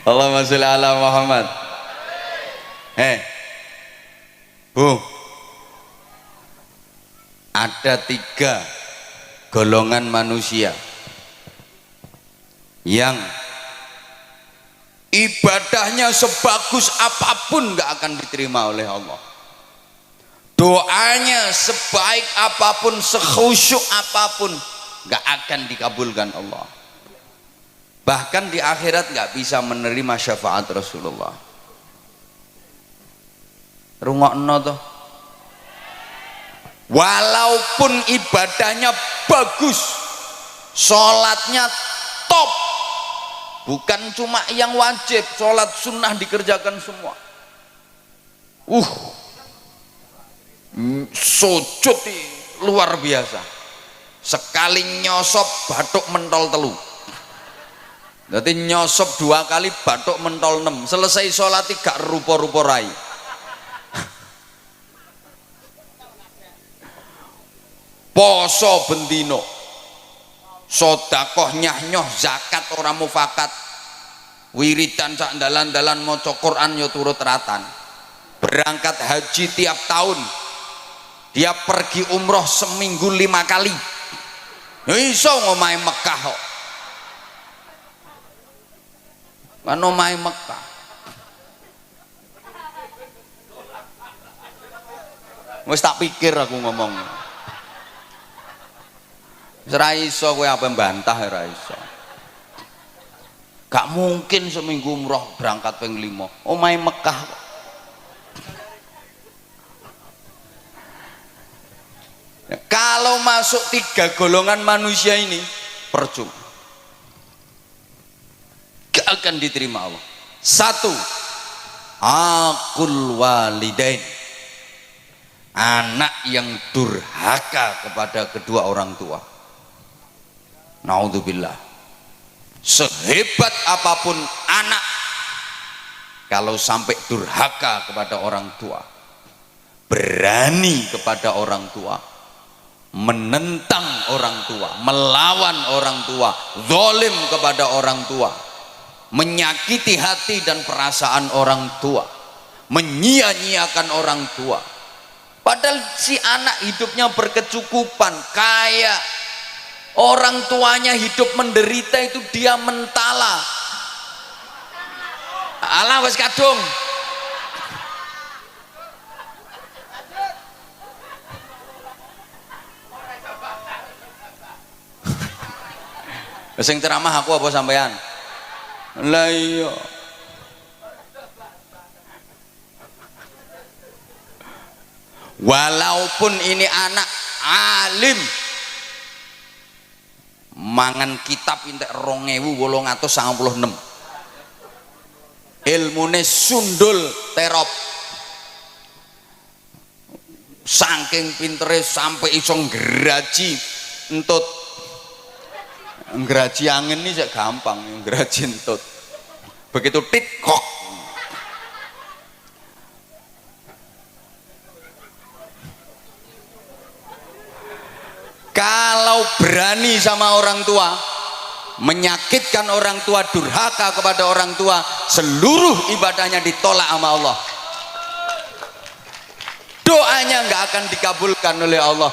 Allahumma sholli ala Muhammad. Bu, ada 3 golongan manusia yang ibadahnya sebagus apapun gak akan diterima oleh Allah, doanya sebaik apapun, sekhusyuk apapun gak akan dikabulkan Allah, bahkan di akhirat gak bisa menerima syafaat Rasulullah. Rungokno toh, walaupun ibadahnya bagus, sholatnya top, bukan cuma yang wajib, sholat sunnah dikerjakan semua, sujud luar biasa, sekali nyosop batuk mentol telu, jadi nyosop 2 kali batuk mentol 6, selesai sholat gak rupa-rupa rai. Poso bendino, sodakoh nyah-nyoh, zakat orang mufakat, wiridan sak dalan-dalan maca Quran yo turut ratan, berangkat haji tiap tahun, dia pergi umroh seminggu 5 kali, iso ngomahe Mekah kok, kan omahe Mekah. Wis tak pikir aku ngomong. Ora iso kowe apa mbantah, ora iso. Gak mungkin seminggu umroh berangkat ping 5. Omahe Mekah. Kalau masuk 3 golongan manusia ini percuma, gak akan diterima Allah. 1, aqul walidain, anak yang durhaka kepada kedua orang tua. Naudzubillah, sehebat apapun anak, kalau sampai durhaka kepada orang tua, berani kepada orang tua, menentang orang tua, melawan orang tua, zalim kepada orang tua, menyakiti hati dan perasaan orang tua, menyia-nyiakan orang tua, padahal si anak hidupnya berkecukupan, kaya, orang tuanya hidup menderita, itu dia mentala. Alah wis kadung. Sing ceramah aku apa sampean? Lah iya. Walaupun ini anak alim, mangan kitab entek 2896, ilmune sundul terop, saking pintere sampai iso ngraji entut. Ngraji angin ini sik gampang, ngraji entut begitu tit kok. Kalau berani sama orang tua, menyakitkan orang tua, durhaka kepada orang tua, seluruh ibadahnya ditolak sama Allah, doanya nggak akan dikabulkan oleh Allah,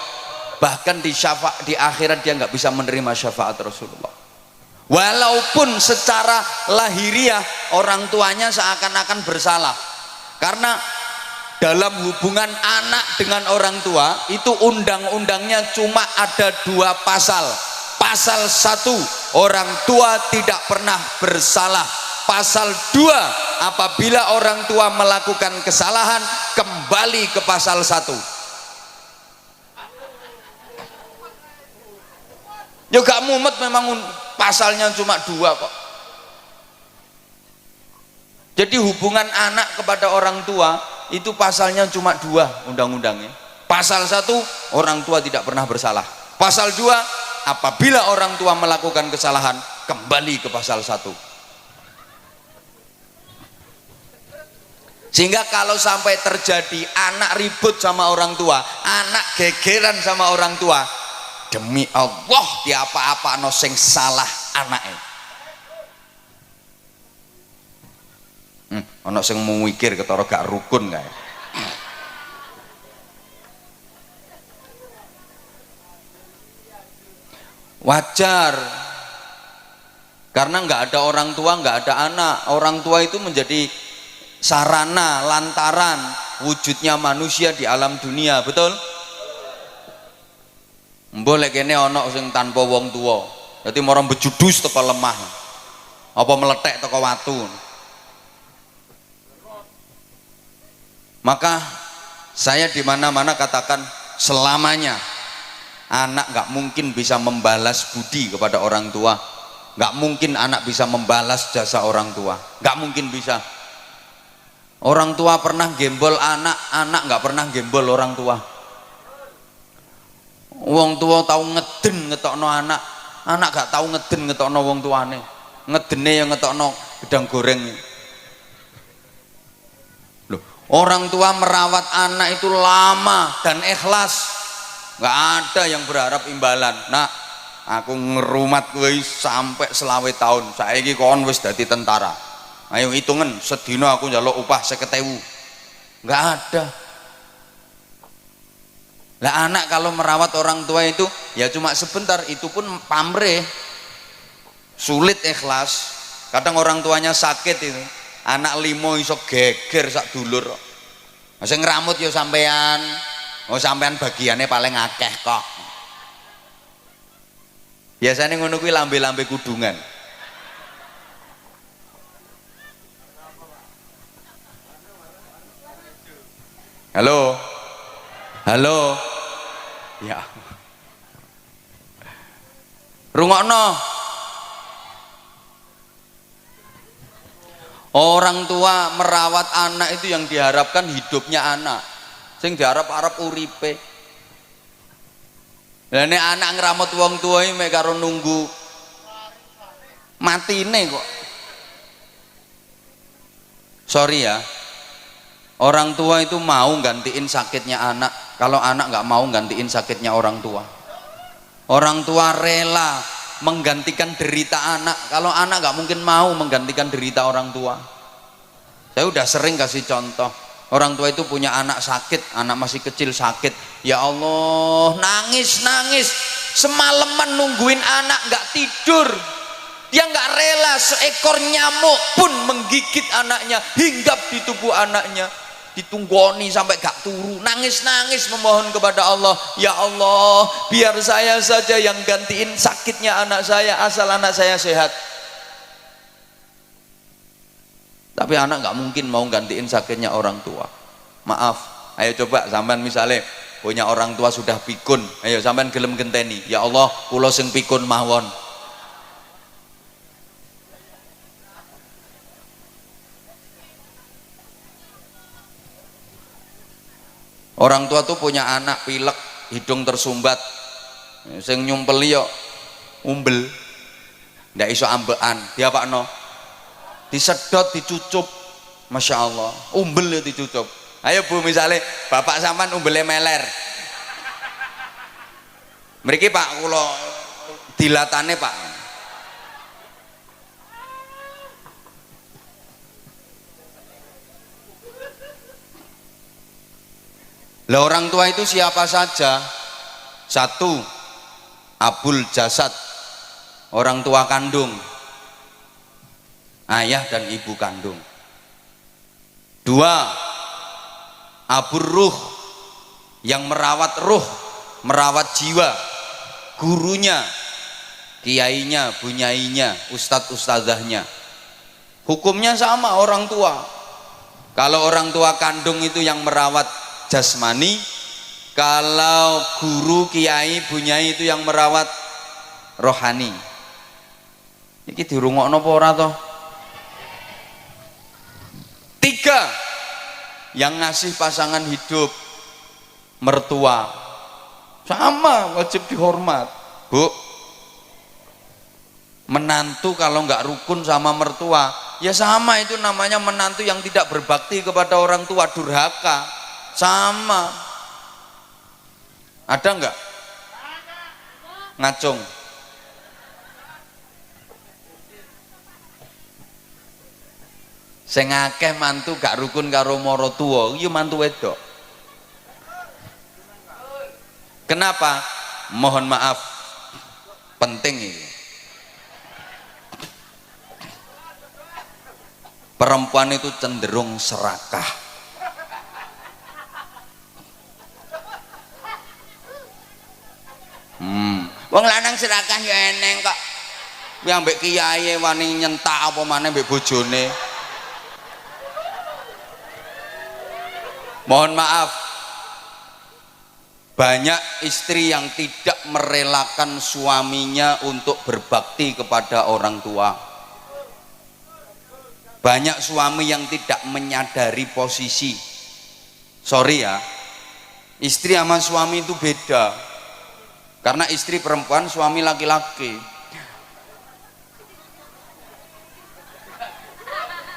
bahkan di akhirat dia nggak bisa menerima syafaat Rasulullah. Walaupun secara lahiriah orang tuanya seakan-akan bersalah, karena dalam hubungan anak dengan orang tua itu undang-undangnya cuma ada 2 pasal. Pasal 1, orang tua tidak pernah bersalah. Pasal 2, apabila orang tua melakukan kesalahan, kembali ke pasal 1. Ya gak mumet, memang pasalnya cuma 2 kok. Jadi hubungan anak kepada orang tua itu pasalnya cuma 2 undang-undangnya. Pasal 1, orang tua tidak pernah bersalah. Pasal 2, apabila orang tua melakukan kesalahan, kembali ke pasal 1. Sehingga kalau sampai terjadi anak ribut sama orang tua, anak gegeran sama orang tua, demi Allah di apa-apa no sing salah anaknya. Ana sing mikir ketara gak rukun kae. Wajar, karena nggak ada orang tua, nggak ada anak. Orang tua itu menjadi sarana, lantaran wujudnya manusia di alam dunia, betul? Boleh kene ono sing tanpa wong tua, jadi orang bejudus teko lemah, apa meletek teko watu. Maka saya di mana-mana katakan selamanya anak nggak mungkin bisa membalas budi kepada orang tua, nggak mungkin anak bisa membalas jasa orang tua, nggak mungkin bisa. Orang tua pernah gembol anak, anak nggak pernah gembol orang tua. Wong tua tahu ngeden ngetokno anak, anak gak tahu ngeden ngetokno wong tuane. Ngedene yang ngetokno gedang goreng. Loh, orang tua merawat anak itu lama dan ikhlas, nggak ada yang berharap imbalan. Nah, aku ngerumat kowe sampai selawe tahun, saiki kon wis dadi tentara. Ayo hitungan sedina aku njaluk upah 50.000. Nggak ada. Lah anak kalau merawat orang tua itu ya cuma sebentar, itu pun pamrih, sulit ikhlas. Kadang orang tuanya sakit itu, anak limo iso geger sak dulur. Sing ngramut ya sampean, oh sampean bagiannya paling akeh kok. Biasanya ngono kuwi lambe-lambe kudungan. Halo, halo, ya, rungokno. Orang tua merawat anak itu yang diharapkan hidupnya anak, sing diharap-harap uripe. Lah nek anak ngramut wong tua iki mek karo nunggu matine kok. Sorry ya. Orang tua itu mau gantiin sakitnya anak, kalau anak nggak mau gantiin sakitnya orang tua. Orang tua rela menggantikan derita anak, kalau anak nggak mungkin mau menggantikan derita orang tua. Saya udah sering kasih contoh, orang tua itu punya anak sakit, anak masih kecil sakit, ya Allah nangis semalaman nungguin anak nggak tidur. Dia nggak rela seekor nyamuk pun menggigit anaknya, hinggap di tubuh anaknya, ditunggoni sampai gak turu, nangis memohon kepada Allah, ya Allah biar saya saja yang gantiin sakitnya anak saya asal anak saya sehat. Tapi anak nggak mungkin mau gantiin sakitnya orang tua. Maaf, ayo coba sampean misalnya punya orang tua sudah pikun, ayo sampean gelem genteni, ya Allah kula sing pikun mawon. Orang tua tuh punya anak pilek, hidung tersumbat, sing nyumpeli yo umbel, ndak iso ambekan, dia pak no, disedot, dicucup, masya Allah, umbel ya dicucup. Ayo bu, misalnya bapak sampean umbelnya meler, mriki pak kulo dilatane pak. Lah orang tua itu siapa saja? Satu, abul jasad, orang tua kandung, ayah dan ibu kandung. Dua, abur ruh, yang merawat ruh, merawat jiwa, gurunya, kiainya, bunyainya, ustadz ustadzahnya. Hukumnya sama orang tua. Kalau orang tua kandung itu yang merawat jasmani, kalau guru, kiai, bunyai itu yang merawat rohani. Iki dirungokno apa ora toh? Tiga, yang ngasih pasangan hidup, mertua, sama wajib dihormat. Bu, menantu kalau nggak rukun sama mertua, ya sama, itu namanya menantu yang tidak berbakti kepada orang tua, durhaka. Sama. Ada enggak? Ngacung. Sing akeh mantu gak rukun karo mara tuwa iki mantu wedok. Kenapa? Mohon maaf, penting ini. Perempuan itu cenderung serakah. Wong lanang serakah ya eneng kok. Yang mbek kiai wani nyentak apa maneh mbek bojone. Mohon maaf, banyak istri yang tidak merelakan suaminya untuk berbakti kepada orang tua. Banyak suami yang tidak menyadari posisi. Sorry ya, istri sama suami itu beda. Karena istri perempuan, suami laki-laki.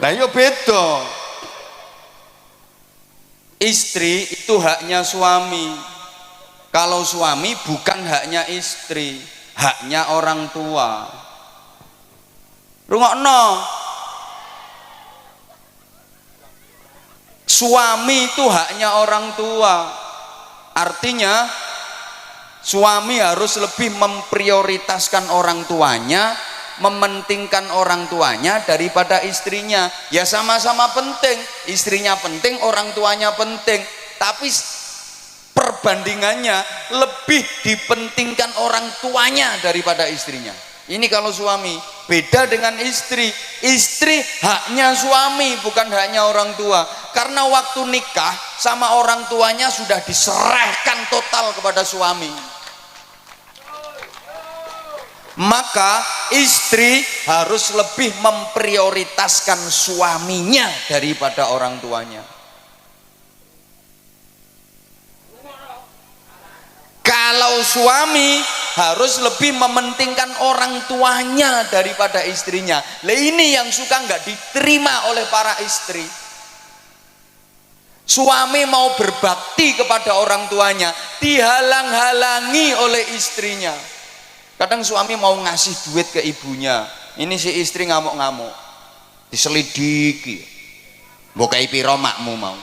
Lah yo beda. Istri itu haknya suami. Kalau suami bukan haknya istri, haknya orang tua. Rungokno. Suami itu haknya orang tua. Artinya suami harus lebih memprioritaskan orang tuanya, mementingkan orang tuanya daripada istrinya. Ya sama-sama penting, istrinya penting, orang tuanya penting, tapi perbandingannya lebih dipentingkan orang tuanya daripada istrinya. Ini kalau suami. Beda dengan istri. Istri haknya suami, bukan haknya orang tua. Karena waktu nikah sama orang tuanya sudah diserahkan total kepada suami. Maka istri harus lebih memprioritaskan suaminya daripada orang tuanya. Kalau suami harus lebih mementingkan orang tuanya daripada istrinya. Lah ini yang suka nggak diterima oleh para istri. Suami mau berbakti kepada orang tuanya, dihalang-halangi oleh istrinya. Kadang suami mau ngasih duit ke ibunya, ini si istri ngamuk-ngamuk, diselidiki. Mbok kei pira makmu mau?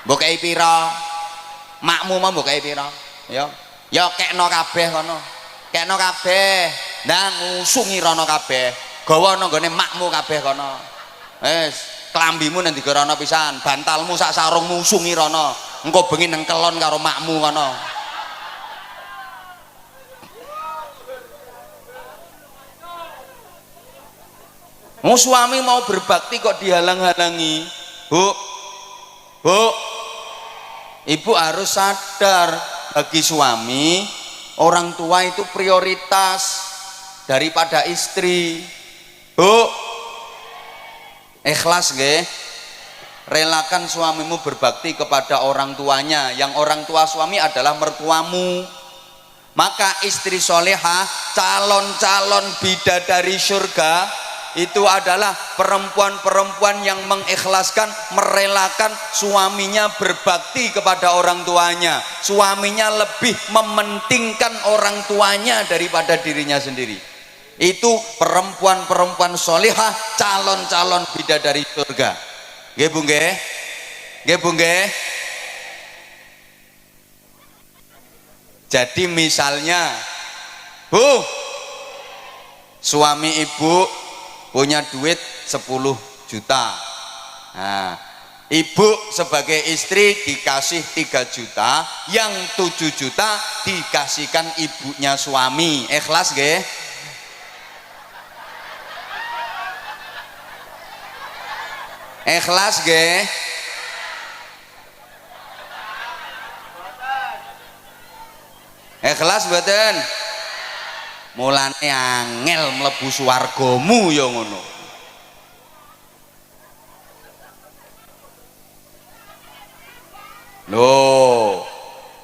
Mbok kei pira makmu mau? Mbok kei pira? Ya kekno kabeh kono. Kekno kabeh. Ndang ngusungi rono kabeh. Gawa nang gone makmu kabeh kono. Wis, klambimu nang digerono pisan, bantalmu sak sarungmu usungi rono. Engko bengi nang kelon karo makmu kono. Suami mau berbakti kok dihalang-halangi. Bu, ibu harus sadar, bagi suami orang tua itu prioritas daripada istri. Bu, ikhlas nggih, relakan suamimu berbakti kepada orang tuanya. Yang orang tua suami adalah mertuamu. Maka istri solehah, calon-calon bidadari surga itu adalah perempuan-perempuan yang mengikhlaskan, merelakan suaminya berbakti kepada orang tuanya. Suaminya lebih mementingkan orang tuanya daripada dirinya sendiri. Itu perempuan-perempuan solihah, calon-calon bidadari surga. Nggih Bu nggih? Nggih Bu nggih? Jadi misalnya, Bu, suami ibu punya duit 10 juta. Nah, ibu sebagai istri dikasih 3 juta, yang 7 juta dikasihkan ibunya suami. Ikhlas nggih? Ikhlas nggih? Ikhlas mboten? Mulane angel mlebu swargamu ya ngono. Loh,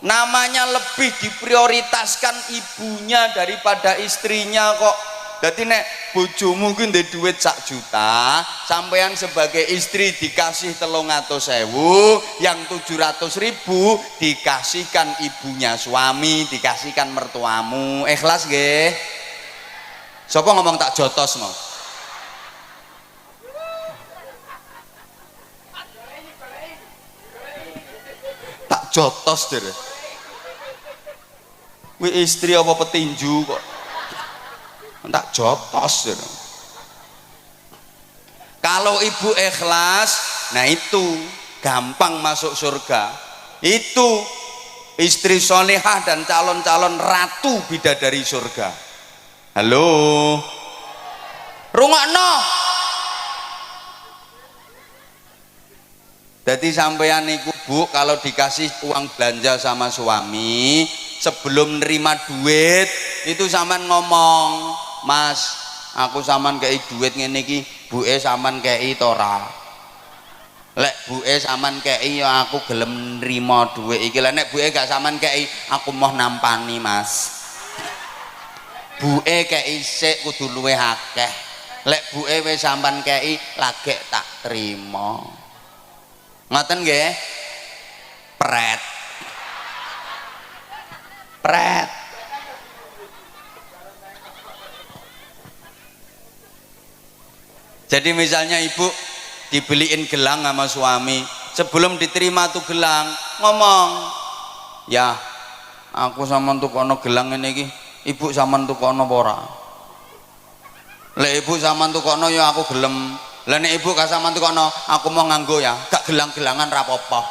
namanya lebih diprioritaskan ibunya daripada istrinya kok. Jadi nek bojomu ku ndek duit 1 juta, sampean sebagai istri dikasih 300.000, yang 700.000 dikasihkan ibunya suami, dikasihkan mertuamu. Ikhlas nggih? Sapa ngomong tak jotos mau? jotos deh. Kuwi istri apa petinju kok tak jotos deh. Kalau ibu ikhlas, nah itu gampang masuk surga. Itu istri solehah dan calon-calon ratu bidadari surga. Halo, rungokno. Jadi sampeyan niku Bu, kalau dikasih uang belanja sama suami, sebelum nerima duit itu sampean ngomong, Mas, aku sampean kei duit ngene iki, buke sampean kei to ora? Lek buke sampean kei ya aku gelem nrimo duit iki. Lek nek buke gak sampean kei, aku mau nampani, Mas. Buke kei sik kudu luwih akeh. Lek buke wis sampean kei, lagi tak trimo. Ngoten nggih? Pret. Pret. Jadi misalnya ibu dibeliin gelang sama suami, sebelum diterima tuh gelang ngomong, ya aku sama tukono gelang ini iki, ibu sama tukono ora? Lek ibu sama tukono ya aku gelem. Lah nek ibu gak sama tukono, aku mau nganggo ya, gak gelang-gelangan rapopo.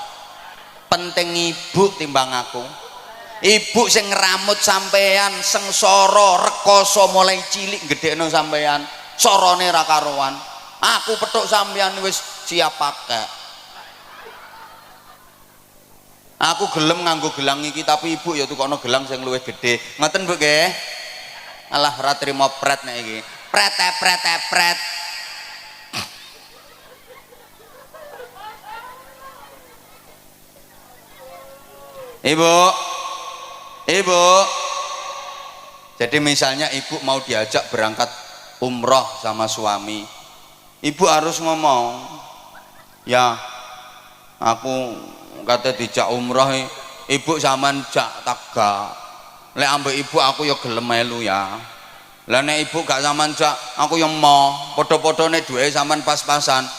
Penting ibu timbang aku. Ibu sing ngeramut sampean, sengsara rekoso mulai cilik gedhekno sampean, sorone ra karuan. Aku petuk sampean wis siap pakai. Aku gelem nganggo gelang iki, tapi ibu ya tukono gelang sing luwih gedhe. Ngoten Bu nggih? Alah ra trimo pret nek iki. Pret. Ibu, jadi misalnya ibu mau diajak berangkat umroh sama suami, ibu harus ngomong, ya aku kata dijak umroh, ibu zaman jak taga, lek ambek ibu aku ya gelem melu ya, lah nek ibu gak zaman jak aku yang mau, podo-podone duwe zaman pas-pasan,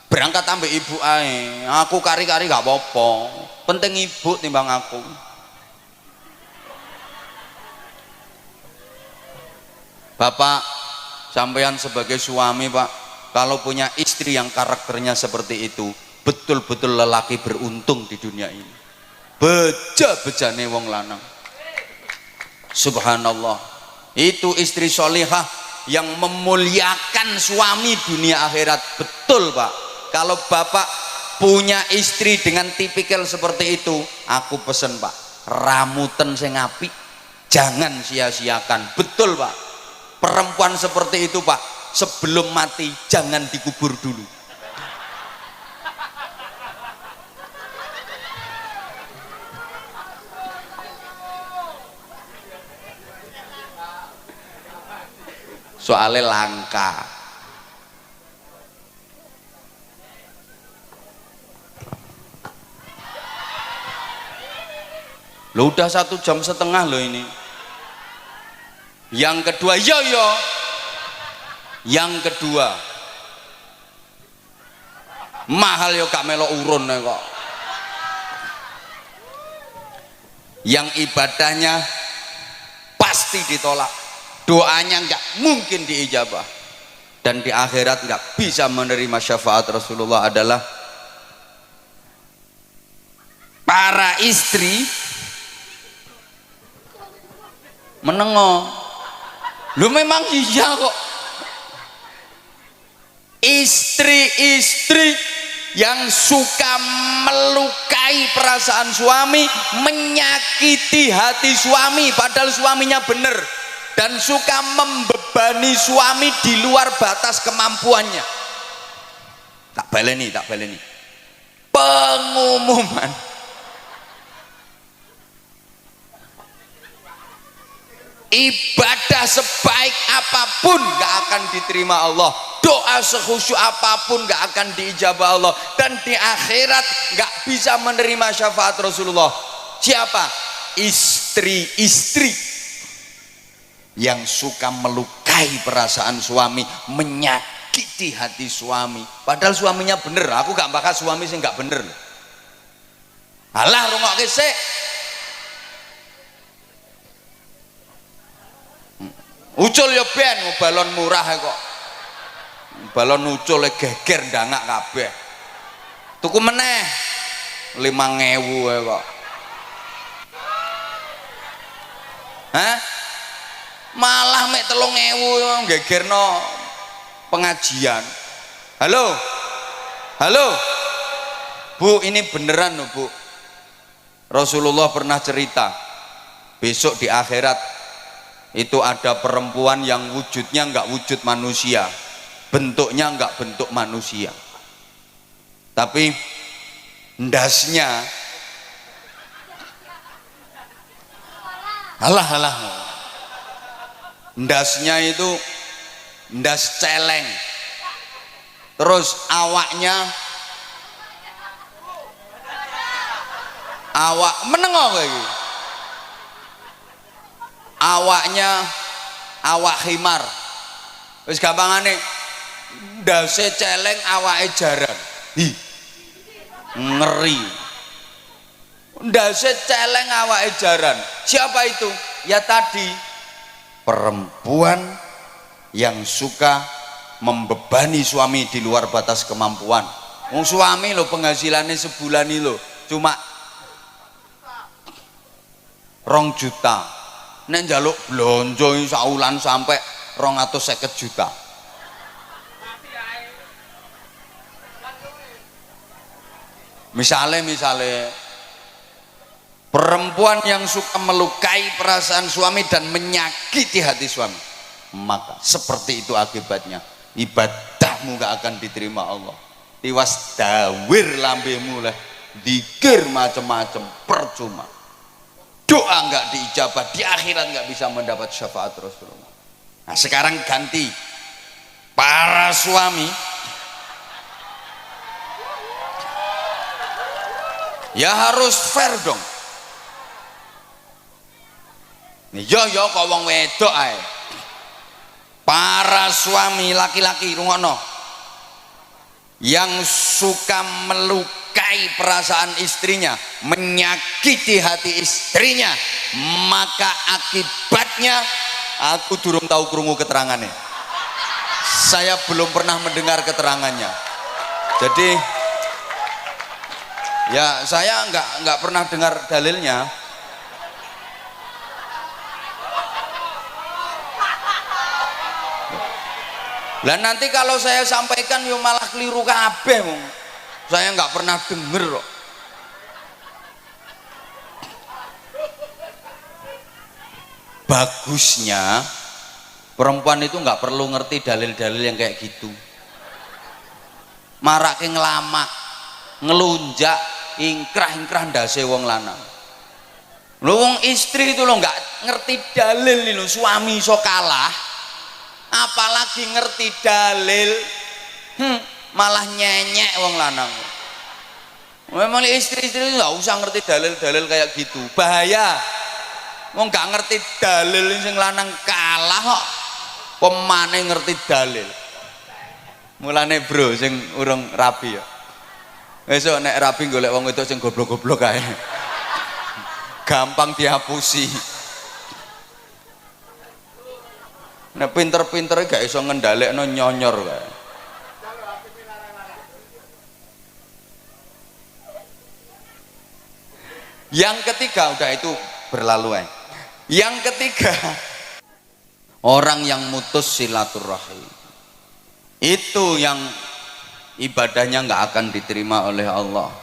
berangkat ambek ibu ae, aku kari-kari gak apa-apa, penting ibu timbang aku. Bapak, sampean sebagai suami Pak, kalau punya istri yang karakternya seperti itu, betul-betul lelaki beruntung di dunia ini. Beja-bejane wong lanang. Subhanallah. Itu istri solihah yang memuliakan suami dunia akhirat. Betul Pak. Kalau Bapak punya istri dengan tipikal seperti itu, aku pesen Pak, ramuten sing apik, jangan sia-siakan. Betul Pak. Perempuan seperti itu Pak, sebelum mati jangan dikubur dulu. Soalnya langka. Lo udah 1,5 jam loh ini. Yang kedua, yang kedua, mahal yo gak melo urun kok. Yang ibadahnya pasti ditolak, doanya nggak mungkin diijabah, dan di akhirat nggak bisa menerima syafaat Rasulullah adalah para istri menengok. Lu memang iya kok. Istri-istri yang suka melukai perasaan suami, menyakiti hati suami padahal suaminya benar, dan suka membebani suami di luar batas kemampuannya. Tak baleni. Pengumuman. Ibadah sebaik apapun gak akan diterima Allah, doa sekhusyuk apapun gak akan diijabah Allah, dan di akhirat gak bisa menerima syafaat Rasulullah. Siapa? Istri-istri yang suka melukai perasaan suami, menyakiti hati suami padahal suaminya bener. Aku gak bakal suami sih gak bener. Alah rungokke sik. Ucul ya ben balon murah kok. Balon ucul geger ndangak kabeh. Tuku meneh 5.000 kok. Hah? Malah mek 3.000 gegerno pengajian. Halo. Halo. Bu, ini beneran loh, Bu. Rasulullah pernah cerita, besok di akhirat itu ada perempuan yang wujudnya enggak wujud manusia, bentuknya enggak bentuk manusia, tapi ndasnya halah ndasnya itu ndas celeng, terus awak menengok lagi, awaknya awak khimar, wis gampangane ndase celeng awake jaran. Hi, ngeri. Ndase celeng awake jaran. Siapa itu? Ya tadi perempuan yang suka membebani suami di luar batas kemampuan. Wong suami lo penghasilannya sebulan ini lo cuma 2 juta. Nek njaluk blonjo saulan sampai 250 juta. Misalnya perempuan yang suka melukai perasaan suami dan menyakiti hati suami, maka seperti itu akibatnya, ibadahmu gak akan diterima Allah. Tiwas dawir lambemu lah, dikir macam-macam percuma, doa nggak diijabah, di akhirat nggak bisa mendapat syafaat Rasulullah. Nah sekarang ganti, para suami ya harus fair dong. Yo kok wong wedok ae. Para suami laki-laki rungokno, yang suka melukai perasaan istrinya, menyakiti hati istrinya, maka akibatnya, aku durung tahu krungu keterangannya, saya belum pernah mendengar keterangannya, jadi ya saya nggak pernah dengar dalilnya. Lah nanti kalau saya sampaikan yo malah keliru kabeh, saya nggak pernah denger kok. Bagusnya perempuan itu nggak perlu ngerti dalil-dalil yang kayak gitu. Marake ngelama, ngelunjak, ingkrah ndase wong lanang. Lho wong istri itu lo nggak ngerti dalil lho, suami iso kalah. Apalagi ngerti dalil, malah nyenyek wong lanang. Memang istri-istri nggak usah ngerti dalil-dalil kayak gitu, bahaya. Wong nggak ngerti dalil sing lanang kalah kok, pemane ngerti dalil. Mulane bro, sing urung rabi ya. Besok nek rabi golek wong itu sing goblok-goblok kae, gampang dihapusi. Nek pinter-pintere gak iso ngendhalekno nyonyor kae. Yang ketiga, udah itu berlalu. Yang ketiga, orang yang mutus silaturahim, itu yang ibadahnya nggak akan diterima oleh Allah,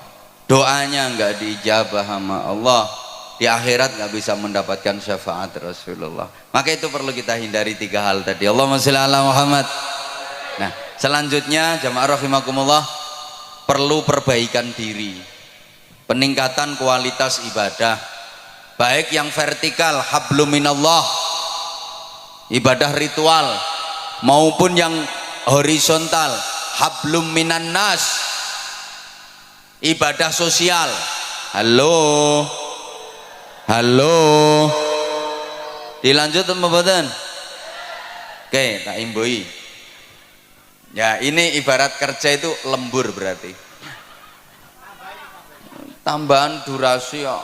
doanya nggak diijabah sama Allah, di akhirat nggak bisa mendapatkan syafaat Rasulullah. Maka itu perlu kita hindari 3 hal tadi. Allahumma sholli ala Muhammad. Nah selanjutnya jamaah rahimakumullah, perlu perbaikan diri, peningkatan kualitas ibadah, baik yang vertikal hablum minallah, ibadah ritual, maupun yang horizontal hablum minan nas, ibadah sosial. Halo, dilanjut mboten? Oke, tak imbui. Ya ini ibarat kerja itu lembur berarti. tambahan durasi ya.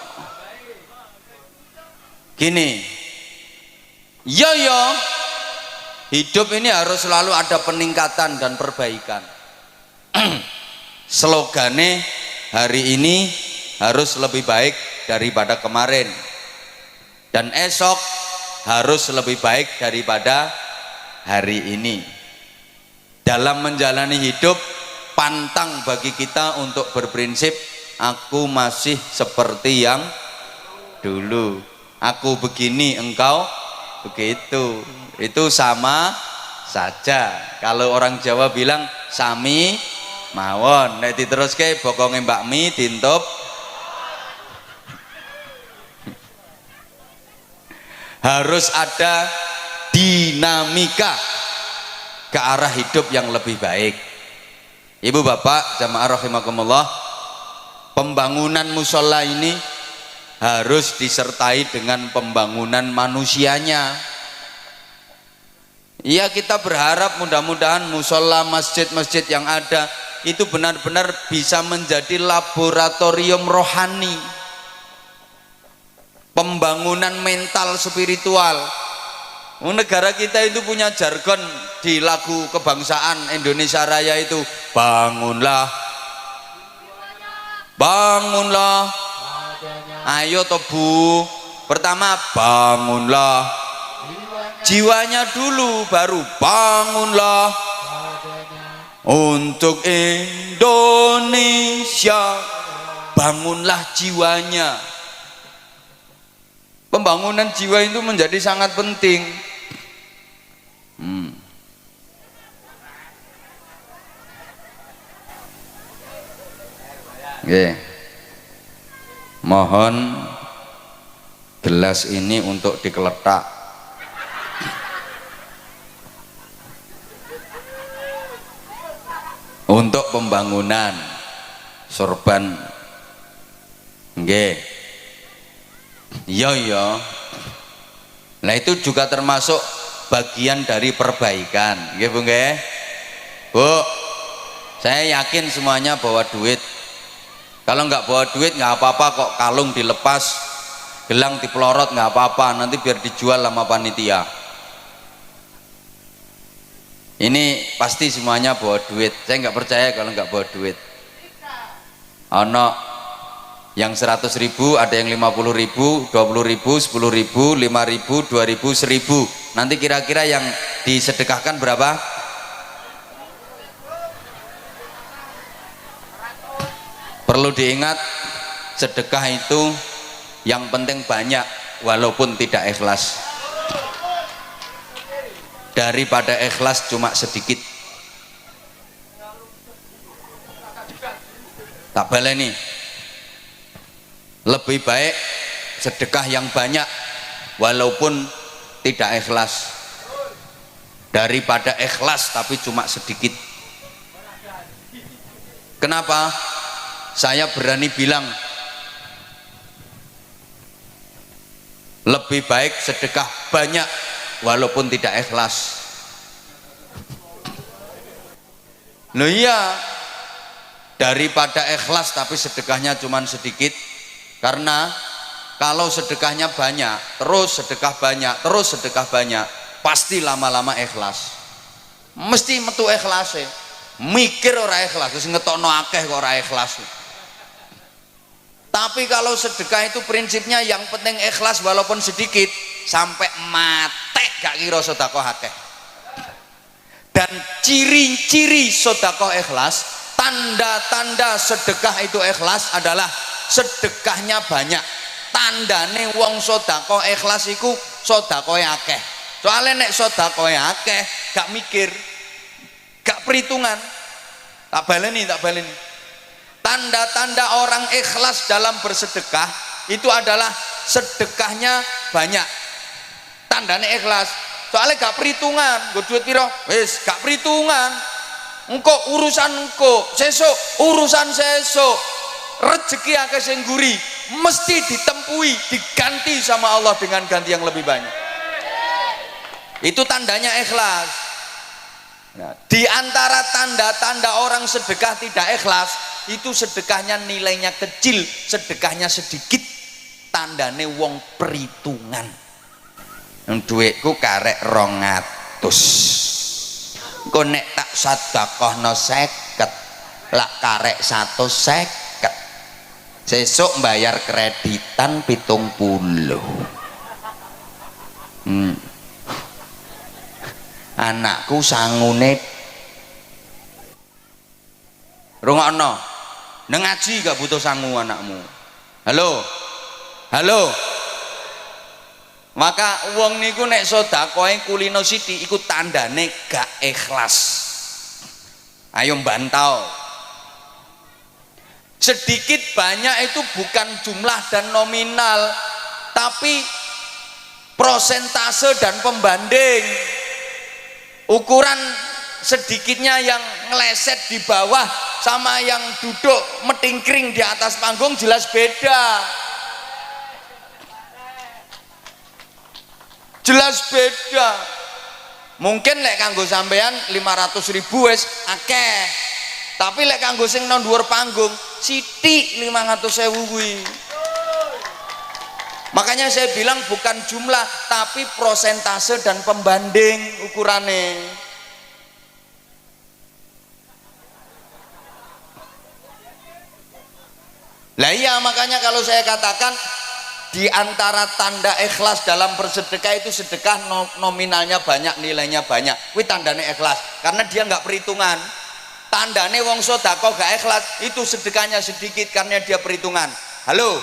Gini, yo hidup ini harus selalu ada peningkatan dan perbaikan. Slogane hari ini harus lebih baik daripada kemarin, dan esok harus lebih baik daripada hari ini. Dalam menjalani hidup, pantang bagi kita untuk berprinsip aku masih seperti yang dulu, aku begini engkau begitu. Itu sama saja. Kalau orang Jawa bilang sami mawon, nek diteruske bokonge Mbak Mi dintup. Harus ada dinamika ke arah hidup yang lebih baik. Ibu bapak jamaah rahimakumullah, pembangunan musola ini harus disertai dengan pembangunan manusianya. Ya, kita berharap mudah-mudahan musola, masjid-masjid yang ada itu benar-benar bisa menjadi laboratorium rohani, pembangunan mental spiritual. Negara kita itu punya jargon di lagu kebangsaan Indonesia Raya itu, bangunlah, bangunlah, ayo toh Bu. Pertama bangunlah jiwanya dulu, baru bangunlah untuk Indonesia, bangunlah jiwanya. Pembangunan jiwa itu menjadi sangat penting. Oke. Mohon gelas ini untuk dikeletak. Untuk pembangunan sorban. Nggih. Iya. Nah itu juga termasuk bagian dari perbaikan. Nggih Bu nggih. Bu, saya yakin semuanya bawa duit. Kalau nggak bawa duit nggak apa-apa kok, kalung dilepas, gelang dipelorot nggak apa-apa, nanti biar dijual sama panitia. Ini pasti semuanya bawa duit. Saya nggak percaya kalau nggak bawa duit. Ono yang 100.000, ada yang 50.000, 20.000, 10.000, 5.000, 2.000, 1.000. Nanti kira-kira yang disedekahkan berapa? Perlu diingat, sedekah itu yang penting banyak walaupun tidak ikhlas, daripada ikhlas cuma sedikit. Tak baleni, lebih baik sedekah yang banyak walaupun tidak ikhlas daripada ikhlas tapi cuma sedikit. Kenapa? Saya berani bilang lebih baik sedekah banyak walaupun tidak ikhlas. Loh iya, daripada ikhlas tapi sedekahnya cuma sedikit. Karena kalau sedekahnya banyak, terus sedekah banyak, terus sedekah banyak, pasti lama-lama ikhlas. Mesti metu ikhlas ya. Mikir ora ikhlas, terus ngetokno akeh kok ora ikhlas. Tapi kalau sedekah itu prinsipnya yang penting ikhlas walaupun sedikit, sampai mate gak kira sedekah akeh. Dan ciri-ciri sedekah ikhlas, tanda-tanda sedekah itu ikhlas adalah sedekahnya banyak. Tandane wong sedekah ikhlas iku sedekah akeh. Soalnya nek sedekah akeh gak mikir, gak perhitungan. Tak baleni. Tanda-tanda orang ikhlas dalam bersedekah itu adalah sedekahnya banyak. Tandanya ikhlas. Soalnya gak perhitungan, gue duit piro, wis gak perhitungan. Engko urusan engko, sesuk urusan sesuk. Rezeki akeh sing guri, mesti ditempui, diganti sama Allah dengan ganti yang lebih banyak. Itu tandanya ikhlas. Nah, di antara tanda-tanda orang sedekah tidak ikhlas, itu sedekahnya nilainya kecil, sedekahnya sedikit, tandane wong perhitungan. Duitku karek 200, engko nek tak sedekahno 50, lak karek 150, sesuk bayar kreditan 70. Anakku sangune rungokno nang ngaji gak butuh sangu anakmu. Halo maka wong niku nek sedekahe kulino sithik iku tandane gak ikhlas. Ayo bantau. Sedikit banyak itu bukan jumlah dan nominal, tapi prosentase dan pembanding. Ukuran sedikitnya yang ngeleset di bawah sama yang duduk metingkring di atas panggung jelas beda. Jelas beda. Mungkin lek kanggo sampean 500.000 wis akeh. Tapi lek kanggo sing nang dhuwur panggung sithik 500.000 kuwi. Makanya saya bilang bukan jumlah tapi prosentase dan pembanding ukurannya. Lah iya, makanya kalau saya katakan di antara tanda ikhlas dalam bersedekah itu sedekah nominalnya banyak, nilainya banyak. Kuwi tandane ikhlas karena dia nggak perhitungan. Tandane wong sedekah gak ikhlas itu sedekahnya sedikit karena dia perhitungan. Halo.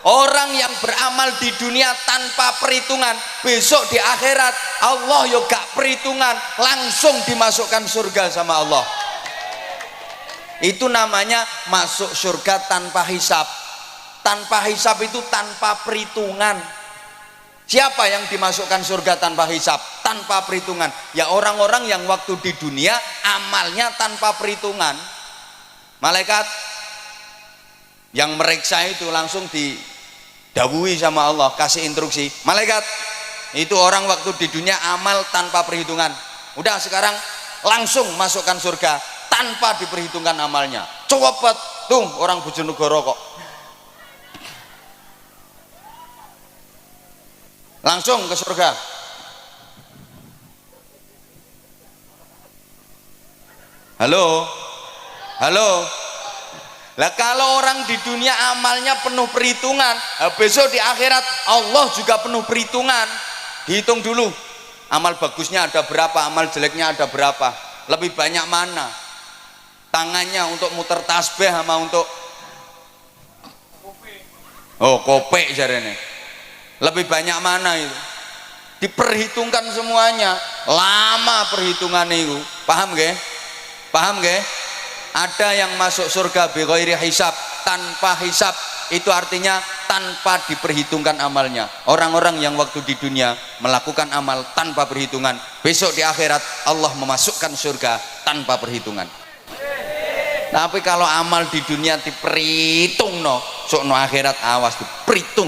Orang yang beramal di dunia tanpa perhitungan, besok di akhirat Allah yo gak perhitungan, langsung dimasukkan surga sama Allah. Itu namanya masuk surga tanpa hisab. Tanpa hisab itu tanpa perhitungan. Siapa yang dimasukkan surga tanpa hisab, tanpa perhitungan? Ya orang-orang yang waktu di dunia amalnya tanpa perhitungan. Malaikat yang meriksa itu langsung didhawuhi sama Allah, kasih instruksi, malaikat itu orang waktu di dunia amal tanpa perhitungan, udah sekarang langsung masukkan surga tanpa diperhitungkan amalnya. Coba tuh orang Bojonegoro kok langsung ke surga. Halo. Lah kalau orang di dunia amalnya penuh perhitungan, besok di akhirat Allah juga penuh perhitungan. Dihitung dulu, amal bagusnya ada berapa, amal jeleknya ada berapa, lebih banyak mana tangannya untuk muter tasbih sama untuk kopek jarene, lebih banyak mana itu, diperhitungkan semuanya. Lama perhitungan itu, paham gak? Ada yang masuk surga bi ghairi hisab, tanpa hisab, itu artinya tanpa diperhitungkan amalnya. Orang-orang yang waktu di dunia melakukan amal tanpa perhitungan, besok di akhirat Allah memasukkan surga tanpa perhitungan. Tapi kalau amal di dunia diperhitung sok no akhirat awas diperhitung.